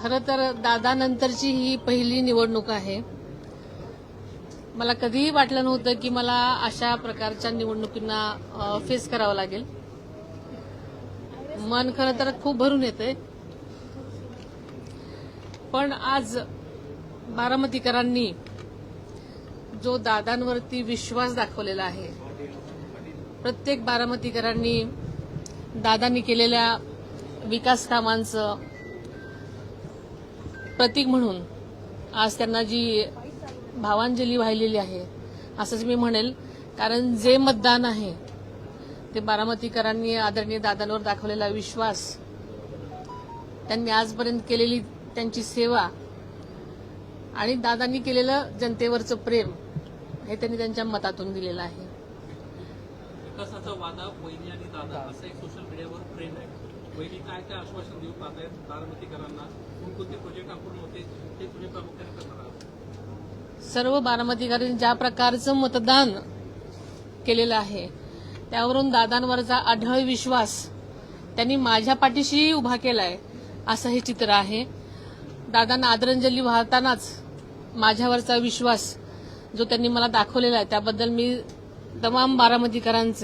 खरं तर दादानंतरची ही पहिली निवडणूक आहे. मला कधीही वाटलं नव्हतं की मला अशा प्रकारच्या निवडणुकींना फेस करावं लागेल. मन खरं तर खूप भरून येतंय. पण आज बारामतीकरांनी जो दादांवरती विश्वास दाखवलेला आहे, प्रत्येक बारामतीकरांनी दादांनी केलेल्या विकास कामांचं प्रतीक म्हणून आज त्यांना जी भावांजली वाहिलेली आहे असंच मी म्हणेल. कारण जे मतदान आहे ते बारामतीकरांनी आदरणीय दादांवर दाखवलेला विश्वास, त्यांनी आजपर्यंत केलेली त्यांची सेवा आणि दादांनी केलेलं जनतेवरचं प्रेम हे त्यांनी त्यांच्या मतातून दिलेलं आहे. विकासाचा वादा वहिनी आणि दादा असं एक सोशल मीडियावर ट्रेंड आहे. वहिनी काय काय आश्वासन देऊ पाहतायत बारामतीकरांना, कोणकोणते प्रोजेक्ट अपूर्ण होते ते तुम्ही प्रामुख्याने करणार आहात? सर्व बारामतीकरांनी ज्या प्रकारचं मतदान केलेलं आहे त्यावरून दादांवरचा अढळ विश्वास त्यांनी माझ्या पाठीशी उभा केलाय असं हे चित्र आहे. दादांना आदरांजली वाहतानाच माझ्यावरचा विश्वास जो त्यांनी मला दाखवलेला आहे त्याबद्दल मी तमाम बारामतीकरांचं